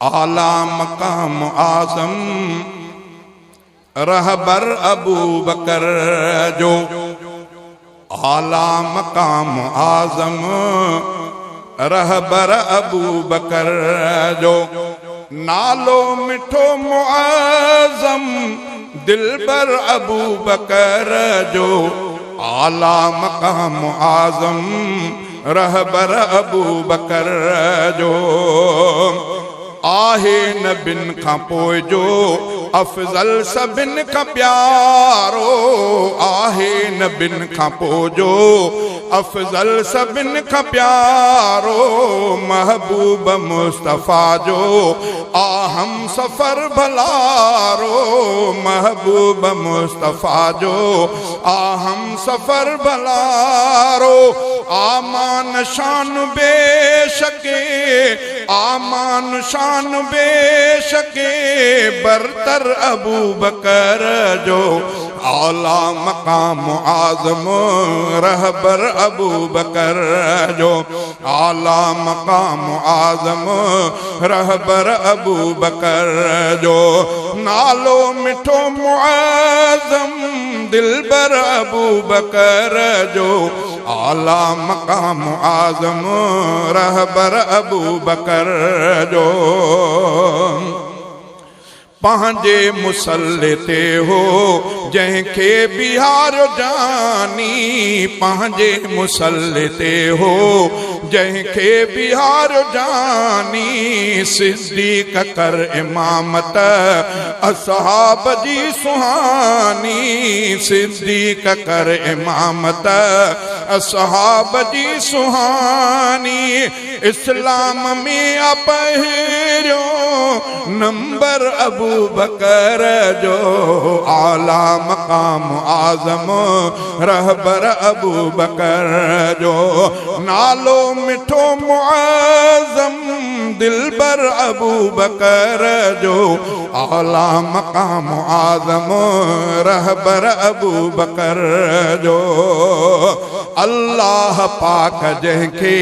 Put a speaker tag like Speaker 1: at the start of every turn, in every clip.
Speaker 1: आला मकाम आजम रहबर अबू बकर जो। आला मकाम आजम रहबर अबू बकर जो। नालो मिठो मुआज़म दिलबर अबू बकर जो। आला मकाम आजम रहबर अबू बकर जो। आहे नबिन खां पोइ जो अफजल सभिन खां प्यारो। आहे नबिन खां पोइ जो अफजल सभिन खां प्यारो। महबूब मुस्तफ़ा जो आहम सफ़र भलारो। महबूब मुस्तफ़ा जो आहम सफ़र भलारो। आमान शान बेशके आमान शान बेशके बरतर अबू बकर जो। आला मकाम आज़म रहबर अबू बकर जो। आला मकाम आज़म रहबर अबू बकर जो। नालो मिठो मुआज़म दिलबर अबू बकर जो। आला मकाम आज़म रहबर अबू बकर जो। पंहिंजे मुसल्ले ते हो जंहिंखे बिहारो जानी। पंहिंजे मुसल्ले ते हो जंहिंखे बिहारो जानी। सिद्दीक़ कर इमामत असहाब जी सुहानी। सिद्दीक़ कर इमामत असहाब जी सुहानी। इस्लाम में पहिरियों नंबर अबू बकर जो। आला मकाम आज़म रहबर अबू बकर जो। नालो मिठो मुआज़म दिलबर अबू बकर जो। आला मकाम आज़म रहबर अबू बकर जो। अल्लाह पाक जंहिंखे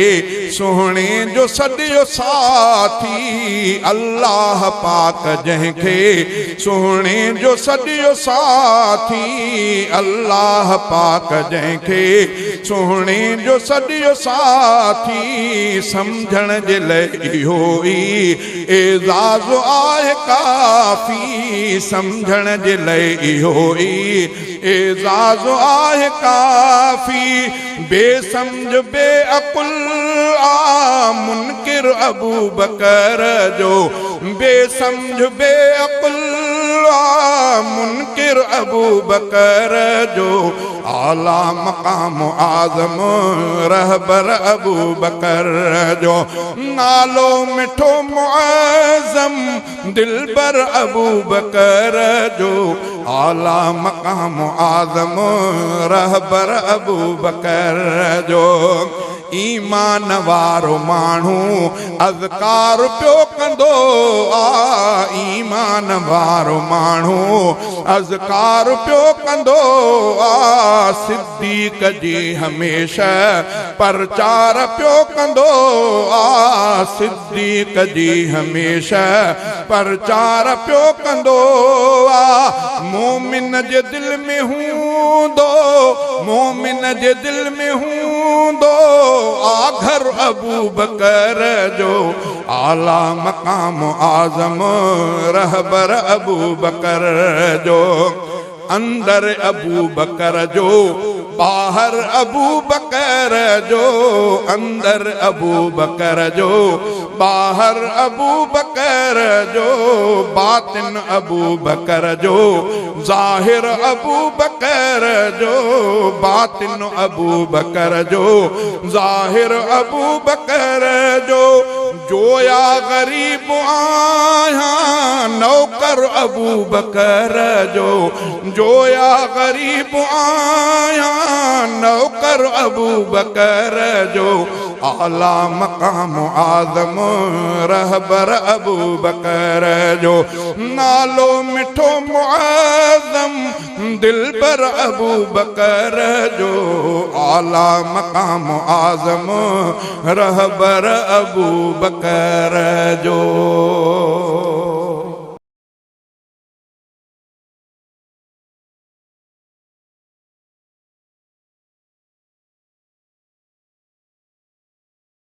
Speaker 1: सुहिणे जो सॼो साथी। अल्लाह पाक जंहिंखे सुहिणे जो सॼो साथी। अल्लाह पाक जंहिंखे सुहिणे जो सॼो साथी। सम्झण जे लाइ इहो ई एज़ाज़ आहे काफ़ी। सम्झण जे लाइ इहो ई एज़ाज़ आहे काफ़ी। बेसमझ बेअकुल आ मुनकिर अबू बकर जो। बेसमझ बेअकुल आ मुनकिर अबू बकर जो। आला मकाम आज़म रहबर अबू बकर जो। नालो मिठो मुआज़म दिलबर अबू बकर जो। आला मकाम आज़म रहबर अबू बकर जो। ईमान वारो माण्हू अज़कार पियो कंदो आ। ईमान वारो माण्हू अज़कार पियो कंदो आ। सिद्दीक़ जी हमेशा प्रचार पियो कंदो आ। सिद्दीक़ जी हमेशा प्रचार पियो कंदो आ। मोमिन जे दिल में हूंदो मोमिन जे दिल में हूंदो आघर अबू बकर जो। आला मकाम आज़म रहबर अबू बकर जो। अंदर अबू बकर जो बाहर अबू बकर जो। अंदर अबू बकर जो बाहर अबू बकर जो। बातिन अबू बकर जो ज़ाहिर अबू बकर जो। बातिन अबू बकर जो ज़ाहिर अबू बकर जो। जोया गरीब आया नौकर अबू बकर जो। जोया गरीब आया नौकर अबू बकर जो। आला मकाम आज़म रहबर अबू बकर जो नालो मिठो मुआज़म दिलबर अबू बकर जो आला मकाम आज़म रहबर अबू बकर जो।